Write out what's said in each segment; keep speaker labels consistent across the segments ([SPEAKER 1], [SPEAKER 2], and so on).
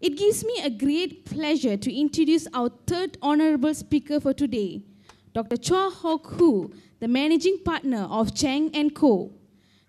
[SPEAKER 1] It gives me a great pleasure to introduce our third honorable speaker for today, Dr. Chua Hock, the managing partner of Chang & Co.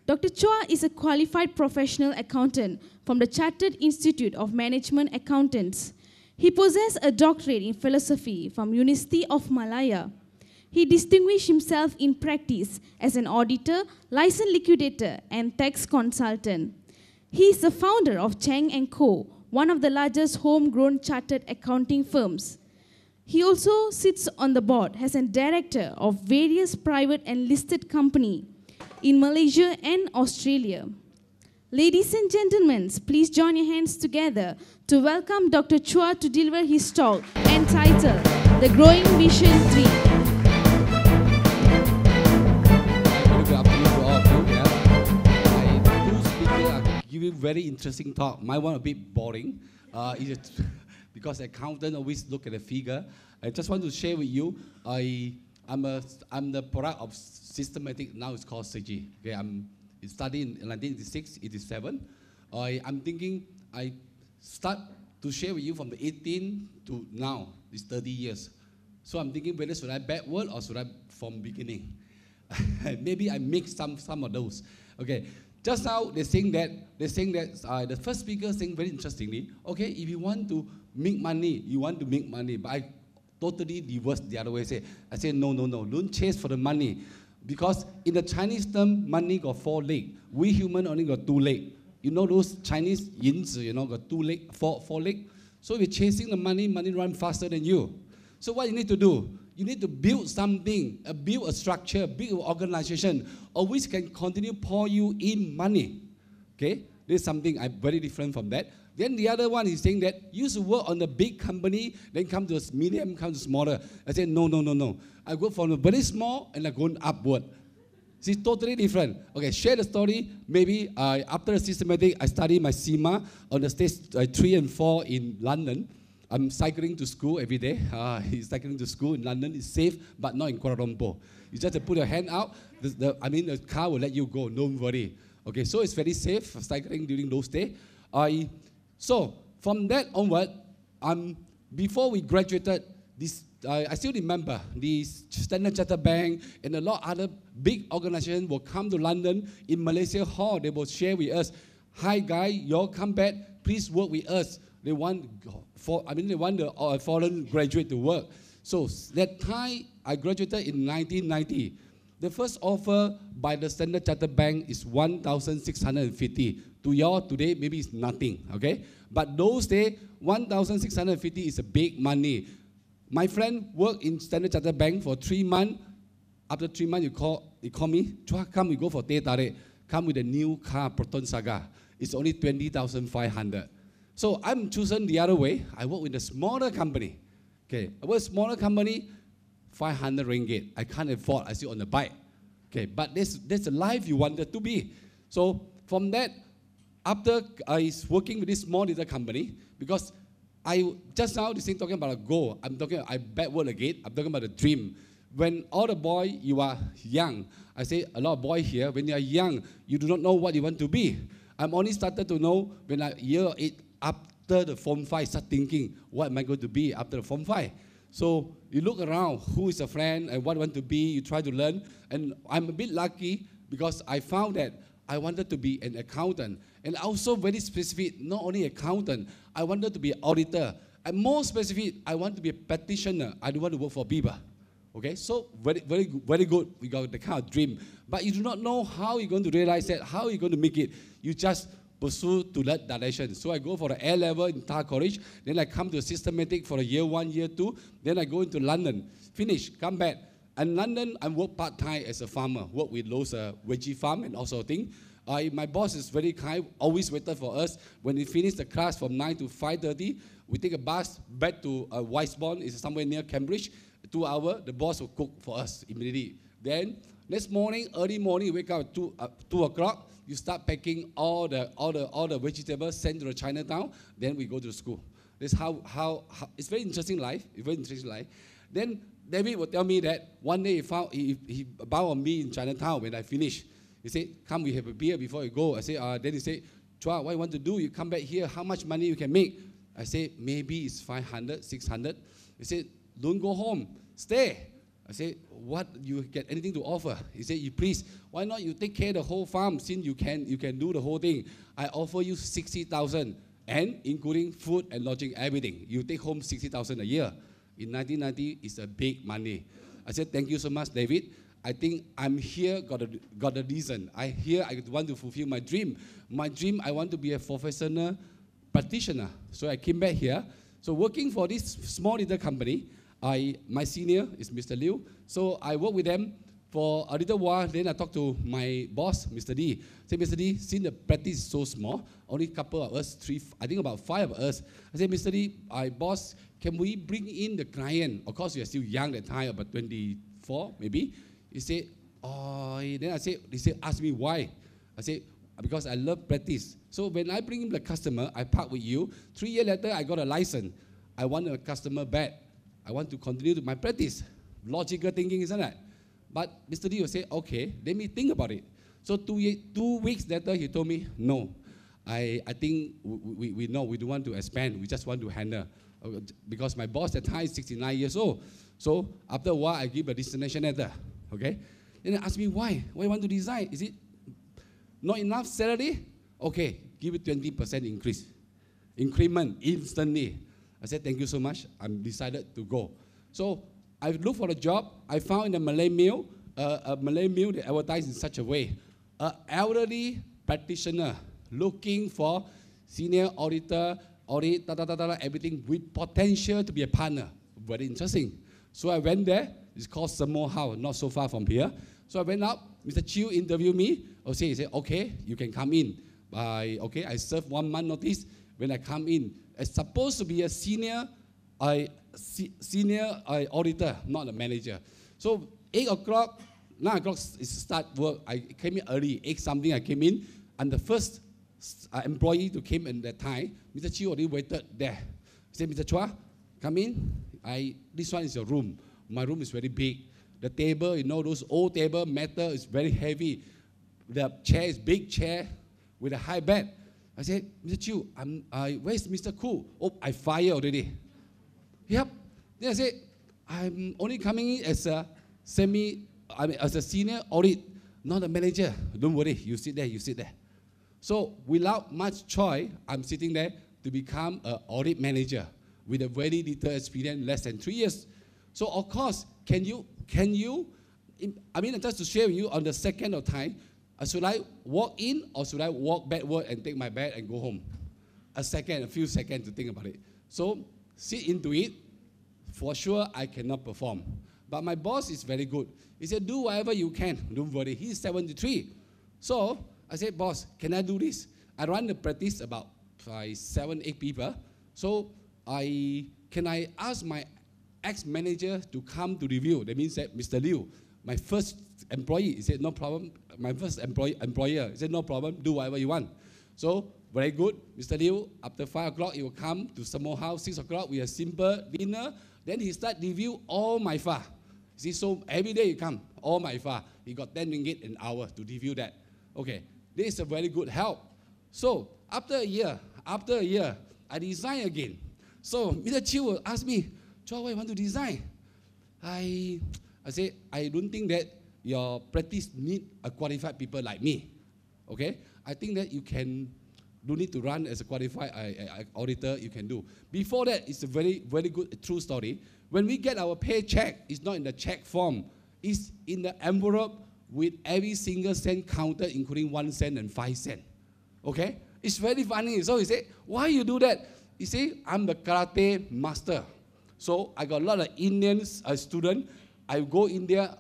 [SPEAKER 1] Dr. Chua is a qualified professional accountant from the Chartered Institute of Management Accountants. He possesses a doctorate in philosophy from University of Malaya. He distinguished himself in practice as an auditor, licensed liquidator, and tax consultant. He is the founder of Chang & Co., one of the largest homegrown chartered accounting firms. He also sits on the board as a director of various private and listed companies in Malaysia and Australia. Ladies and gentlemen, please join your hands together to welcome Dr. Chua to deliver his talk entitled The Growing Vision 3.
[SPEAKER 2] Good afternoon to all of you. My two speakers are giving very interesting talk. My one a bit boring. Because accountants always look at the figure. I just want to share with you, I'm the product of systematic, now it's called SEGian. Okay, I'm studying in 1986, 87. I'm thinking I start to share with you from the 18 to now, it's 30 years. So I'm thinking whether should I backward or should I from beginning? Maybe I mix some of those. Okay, just now they're saying that the first speaker saying very interestingly, okay, if you want to make money, you want to make money, but I totally reverse the other way. I say no, don't chase for the money, because in the Chinese term, money got 4 legs. We human only got 2 legs. You know those Chinese yinzi, you know, got 2 legs, 4 legs. So if you're chasing the money, money run faster than you. So what you need to do? You need to build something, build a structure, build an organization, always can continue pour you in money. Okay, this is something I'm very different from that. Then the other one is saying that you used to work on the big company, then come to a medium, come to smaller. I said no. I go from a very small and I go upward. See, totally different. Okay, share the story. Maybe after the systematic, I study my CIMA on the stage 3 and 4 in London. I'm cycling to school every day. He's cycling to school in London. It's safe, but not in Kuala Lumpur. You just have to put your hand out. The car will let you go. Don't worry. Okay, so it's very safe for cycling during those days. So from that onward, before we graduated, I still remember the Standard Chartered Bank and a lot of other big organizations will come to London in Malaysia Hall. They will share with us, hi guys, you all come back, please work with us. They want the foreign graduate to work. So that time I graduated in 1990. The first offer by the Standard Chartered Bank is 1,650. To y'all today, maybe it's nothing, okay? But those days, 1,650 is a big money. My friend worked in Standard Chartered Bank for 3 months. After 3 months, he call me, Chua, come, we go for teh tarik. Come with a new car, Proton Saga. It's only 20,500. So I'm choosing the other way. I work with a smaller company. Okay, I work with a smaller company, 500 ringgit. I can't afford, I sit on the bike. Okay, but that's the life you wanted to be. So from that, after I was working with this small little company, because just now this thing talking about a goal, I backward again, I'm talking about a dream. When all the boy, you are young, I say a lot of boys here, when you are young, you do not know what you want to be. I'm only started to know when year 8, after the Form 5, start thinking, what am I going to be after the Form 5? So you look around, who is a friend and what I want to be, you try to learn. And I'm a bit lucky because I found that I wanted to be an accountant. And also very specific, not only accountant, I wanted to be an auditor. And more specific, I want to be a practitioner. I don't want to work for people. Okay, so very good. We got the kind of dream. But you do not know how you're going to realize that, how you're going to make it. You just pursue to that direction. So I go for the A level in Tar College, then I come to systematic for a year 1, year 2, then I go into London, finish, come back. And London, I work part-time as a farmer, work with those veggie farm and also thing. My boss is very kind, always waited for us. When we finish the class from 9 to 5:30, we take a bus back to Weisborn, it's somewhere near Cambridge, 2 hours, the boss will cook for us immediately. Then, next morning, early morning, wake up at 2 o'clock, you start packing all the vegetables, sent to the Chinatown, then we go to school. That's how it's very interesting life, Then David will tell me that one day he bowed on me in Chinatown when I finished. He said, come, we have a beer before you go. I said, then he said, Chua, what you want to do? You come back here, how much money you can make? I said, maybe it's 500, 600. He said, don't go home, stay. I said, what, you get anything to offer? He said, you please, why not you take care of the whole farm since you can do the whole thing. I offer you 60,000 and including food and lodging, everything. You take home 60,000 a year. In 1990, it's a big money. I said, thank you so much, David. I think I'm here, got a reason. I want to fulfill my dream. My dream, I want to be a professional practitioner. So I came back here. So working for this small little company, my senior is Mr. Liu. So I work with them for a little while. Then I talked to my boss, Mr. D. I said, Mr. D, since the practice is so small, only a couple of us, I think about 5 of us. I said, Mr. D, boss, can we bring in the client? Of course, we are still young at the time, about 24 maybe. He said, oh, then he said, ask me why. I said, because I love practice. So when I bring in the customer, I park with you. 3 years later, I got a license. I want a customer back. I want to continue my practice. Logical thinking, isn't it? But Mr. D will say, okay, let me think about it. So 2 weeks later, he told me, no, I think we know, we don't want to expand. We just want to handle. Because my boss at the time is 69 years old. So after a while, I give a destination letter. Okay? Then they ask me, why? Why you want to design? Is it not enough salary? Okay, give it 20% increase. Increment instantly. I said, thank you so much. I'm decided to go. So I looked for a job. I found in a Malay mill that advertised in such a way. An elderly practitioner looking for senior auditor, everything with potential to be a partner. Very interesting. So I went there. It's called Samoa House, not so far from here. So I went up. Mr. Chiu interviewed me. He said, okay, you can come in. I served 1 month notice. When I come in, it's supposed to be a senior auditor, not a manager. So 8 o'clock, 9 o'clock is start work. I came in early, 8 something I came in. And the first employee to came in that time, Mr. Chiu already waited there. He said, Mr. Chua, come in. This one is your room. My room is very big. The table, those old table, metal is very heavy. The chair is big chair with a high bed. I said, Mr. Chiu, where's Mr. Koo? Oh, I fired already. Yep. Then I said, I'm only coming in as a as a senior audit, not a manager. Don't worry, you sit there. So without much choice, I'm sitting there to become an audit manager with a very little experience, less than 3 years. So of course, can you, just to share with you on the second of time, should I walk in or should I walk backward and take my bag and go home? A few seconds to think about it. So sit into it. For sure, I cannot perform. But my boss is very good. He said, do whatever you can. Don't worry. He's 73. So I said, boss, can I do this? I run the practice about 7, 8 people. So can I ask my ex-manager to come to review? That means that Mr. Liu, my first employee, he said, no problem. My first employer, he said, no problem, do whatever you want. So, very good. Mr. Liu, after 5 o'clock, he will come to Samoa House. 6 o'clock, we have simple dinner. Then he start review all my file. See, so every day he come, all my file. He got 10 ringgit an hour to review that. Okay, this is a very good help. So, after a year, I design again. So, Mr. Chiu will ask me, Chua, why you want to design? I say, I don't think that your practice need a qualified people like me. Okay? I think that you don't need to run as a qualified auditor, you can do. Before that, it's a very, very good, true story. When we get our paycheck, it's not in the check form. It's in the envelope with every single cent counted, including 1 cent and 5 cents. Okay? It's very funny. So he said, why you do that? You see, I'm the karate master. So I got a lot of Indian students. I go India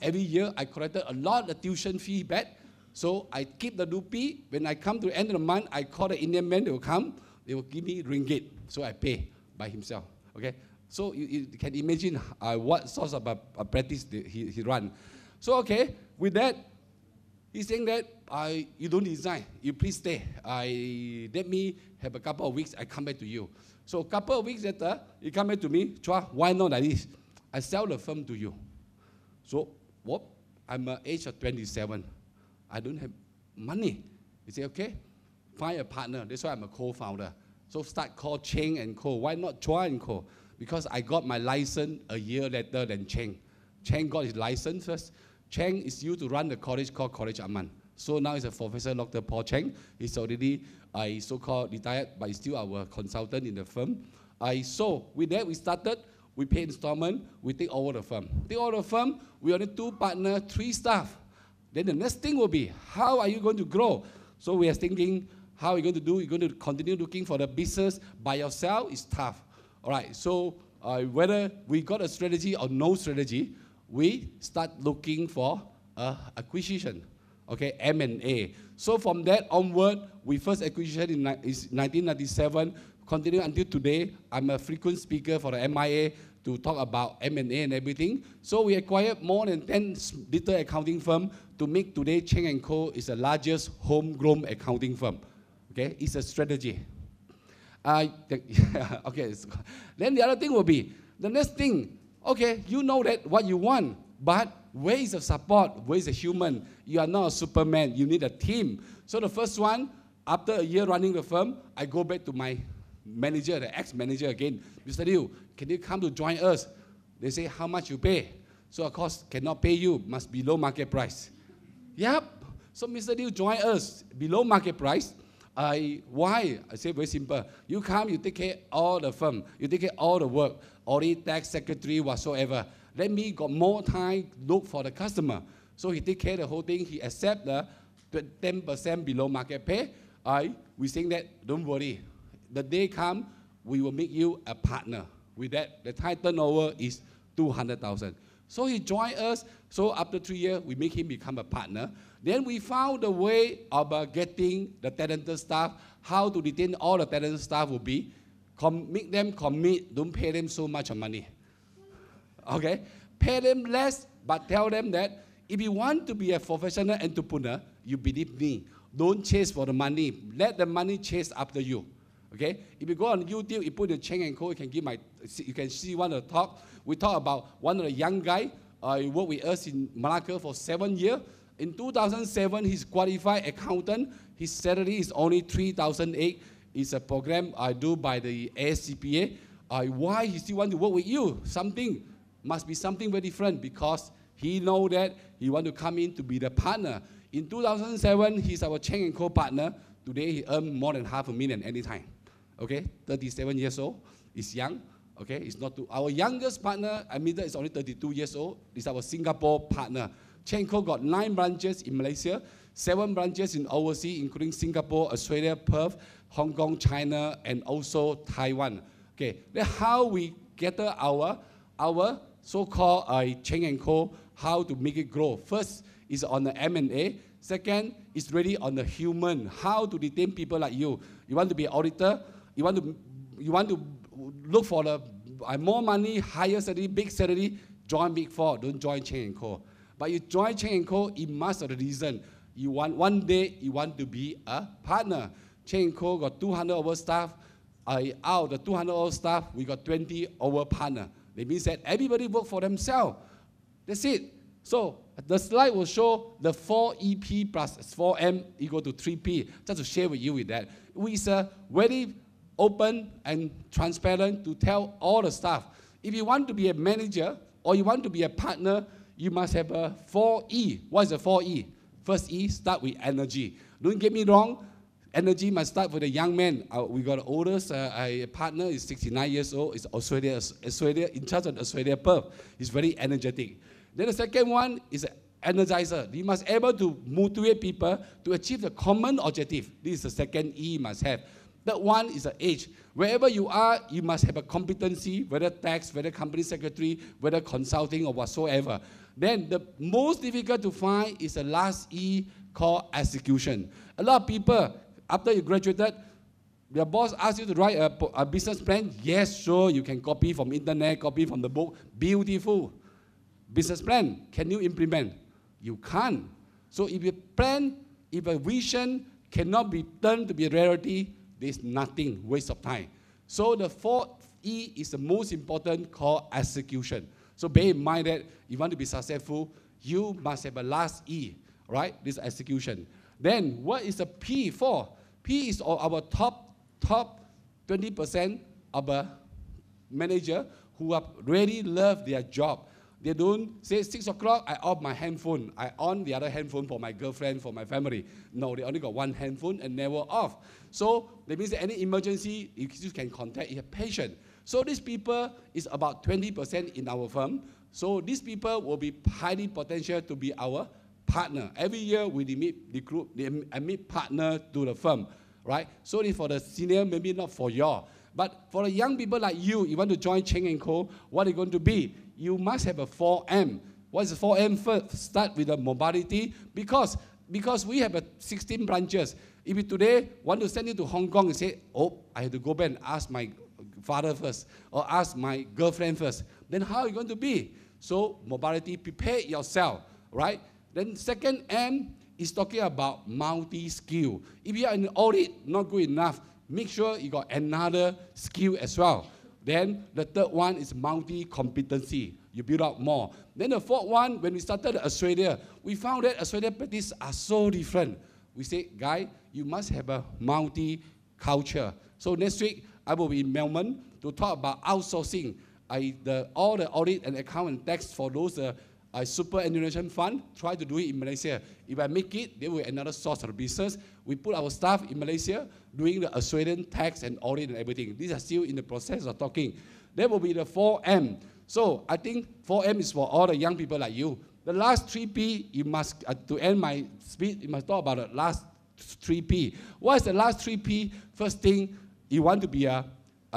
[SPEAKER 2] every year. I collected a lot of tuition fee back. So I keep the rupee. When I come to the end of the month, I call the Indian man. They will come. They will give me ringgit. So I pay by himself. Okay. So you can imagine what sort of a practice he run. So okay, with that, he's saying that you don't design. You please stay. Let me have a couple of weeks. I come back to you. So a couple of weeks later, he come back to me. Chua, why not like this? I sell the firm to you. So what? I'm age of 27. I don't have money. He said, okay, find a partner. That's why I'm a co-founder. So start called Cheng and Co. Why not Chua and Co? Because I got my license a year later than Cheng. Cheng got his license first. Cheng is used to run the college called College Aman. So now he's a Professor Dr. Paul Cheng. He's already so-called retired, but he's still our consultant in the firm. So with that, we started. We pay installment. We take over the firm. Take over the firm. We only 2 partners, 3 staff. Then the next thing will be, how are you going to grow? So we are thinking, how are you going to do? You're going to continue looking for the business by yourself? It's tough. All right, so whether we got a strategy or no strategy, we start looking for acquisition, okay, M&A. So from that onward, we first acquisition is 1997, continue until today. I'm a frequent speaker for the MIA to talk about M&A and everything. So we acquired more than 10 little accounting firms to make today Cheng & Co. is the largest homegrown accounting firm. Okay, it's a strategy. Okay, then the other thing will be, the next thing, okay, you know that what you want, but where is the support? Where is the human? You are not a Superman, you need a team. So the first one, after a year running the firm, I go back to my manager, the ex-manager again. Mr. Liu, can you come to join us? They say, how much you pay? So of course, cannot pay you, must be below market price. Yep, so Mr. Liu join us, below market price. Why? I say very simple. You come, you take care of all the firm, you take care of all the work, audit, tax, secretary, whatsoever. Let me got more time look for the customer. So he take care of the whole thing. He accept the 10% below market pay. We think that, don't worry. The day come, we will make you a partner. With that, the time turnover is 200,000. So he joined us. So after 3 years, we make him become a partner. Then we found a way of getting the talented staff. How to retain all the talented staff will be, make them commit, don't pay them so much money. Okay? Pay them less, but tell them that if you want to be a professional entrepreneur, you believe me. Don't chase for the money. Let the money chase after you. Okay? If you go on YouTube, you put the Cheng & Co., you can see one of the talk. We talk about one of the young guy, he worked with us in Malacca for 7 years. In 2007, he's qualified accountant. His salary is only 3,008. It's a program I do by the ASCPA. Why he still want to work with you? Must be something very different, because he know that he want to come in to be the partner. In 2007, he's our Cheng & Co. partner. Today, he earned more than $500,000 anytime. Okay, 37 years old. He's young. Okay, it's not too. Our youngest partner, admitted, is only 32 years old. Is our Singapore partner. Cheng & Co. got 9 branches in Malaysia, 7 branches in overseas, including Singapore, Australia, Perth, Hong Kong, China, and also Taiwan. Okay, then how we gather our so-called Cheng & Co., how to make it grow. First is on the M&A. Second is really on the human, how to retain people like you. You want to be an auditor, you want to look for the more money, higher salary, big salary, join Big Four, don't join Cheng & Co. But you join Cheng & Co., it must have a reason. You want, one day, you want to be a partner. Cheng & Co. got 200 over staff. Out of the 200 over staff, we got 20 over partner. That means that everybody work for themselves. That's it. So the slide will show the 4EP plus 4M equal to 3P. Just to share with you with that. It's very open and transparent to tell all the staff. If you want to be a manager or you want to be a partner, you must have a 4E. What is the 4E? First E, start with energy. Don't get me wrong, energy must start with a young man. We got the oldest partner, is 69 years old, is Australia, in charge of Australia, Perth. He's very energetic. Then the second one is an energizer. He must be able to motivate people to achieve the common objective. This is the second E you must have. Third one is the age. Wherever you are, you must have a competency, whether tax, whether company secretary, whether consulting or whatsoever. Then the most difficult to find is the last E called execution. A lot of people, after you graduated, your boss asks you to write a business plan. Yes, sure, you can copy from internet, copy from the book. Beautiful. Business plan, can you implement? You can't. So if you plan, if a vision cannot be turned to be a reality, there's nothing, waste of time. So the 4th E is the most important, called execution. So bear in mind that if you want to be successful, you must have a last E, right? This execution. Then what is the P for? P is our top 20% of a manager who are really love their job. They don't say 6 o'clock, I off my handphone. I on the other handphone for my girlfriend, for my family. No, they only got one handphone and never off. So that means that any emergency, you can contact your patient. So these people is about 20% in our firm. So these people will be highly potential to be our partner. Every year we meet partner to the firm, right? So for the senior, maybe not for y'all. But for the young people like you want to join Cheng & Co., what are you going to be? You must have a 4M. What is the 4M first? Start with the mobility because we have 16 branches. If you today want to send you to Hong Kong and say, oh, I have to go back and ask my father first or ask my girlfriend first, then how are you going to be? So mobility, prepare yourself, right? Then second M is talking about multi-skill. If you are in audit, not good enough, make sure you got another skill as well. Then the third one is multi-competency. You build up more. Then the fourth one, when we started Australia, we found that Australian practice are so different. We say, guy, you must have a multi-culture. So next week, I will be in Melbourne to talk about outsourcing. All the audit and account and tax for those superannuation fund, try to do it in Malaysia. If I make it, there will be another source of business. We put our staff in Malaysia doing the Australian tax and audit and everything. These are still in the process of talking. That will be the 4M. So I think 4M is for all the young people like you. The last 3P, you must, to end my speech, you must talk about the last 3P. What is the last 3P? First thing, you want to be a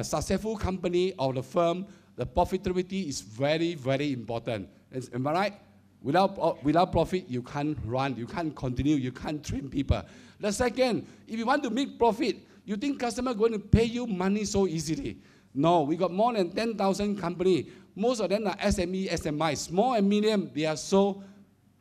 [SPEAKER 2] successful company or the firm, the profitability is very, very important. Am I right? Without profit, you can't run, you can't continue, you can't train people. The second, if you want to make profit, you think customer going to pay you money so easily? No, we got more than 10,000 companies. Most of them are SME, SMI, small and medium. They are so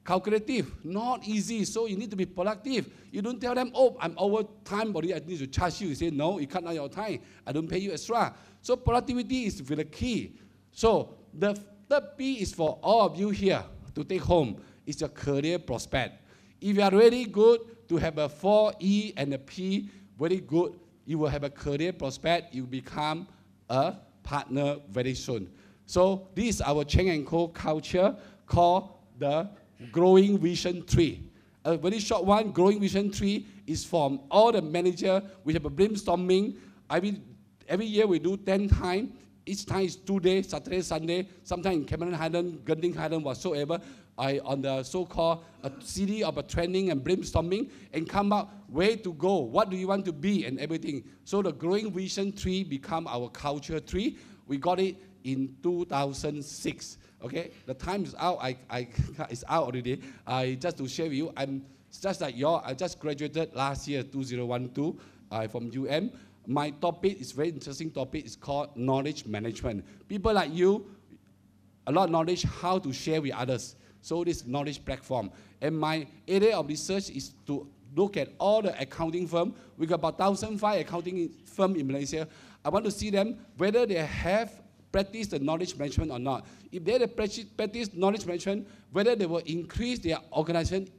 [SPEAKER 2] calculative, not easy. So you need to be productive. You don't tell them, oh, I'm over time, but I need to charge you. You say, no, you cut out your time. I don't pay you extra. So productivity is the key. So the third P is for all of you here to take home. It's your career prospect. If you are really good to have a 4E and a P, very good, you will have a career prospect. You become a partner very soon. So this is our Cheng & Co. culture called the Growing Vision 3. A very short one, Growing Vision 3 is from all the managers. We have a brainstorming. Every year we do 10 times. Each time is 2 days, Saturday, Sunday, sometimes in Cameron Highland, Genting Highland, whatsoever, on the so-called a CD of a training and brainstorming and come up where to go, what do you want to be and everything. So the Growing Vision 3 become our Culture 3. We got it in 2006. Okay, the time is out. It's out already. Just to share with you, I'm just like y'all. I just graduated last year, 2012, from UM. My topic is very interesting topic. It's called knowledge management. People like you, a lot of knowledge how to share with others. So this knowledge platform. And my area of research is to look at all the accounting firms. We got about 1,005 accounting firms in Malaysia. I want to see them whether they have practiced the knowledge management or not. If they have practiced knowledge management, whether they will increase their organization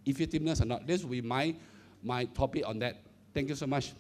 [SPEAKER 2] effectiveness or not. This will be my topic on that. Thank you so much.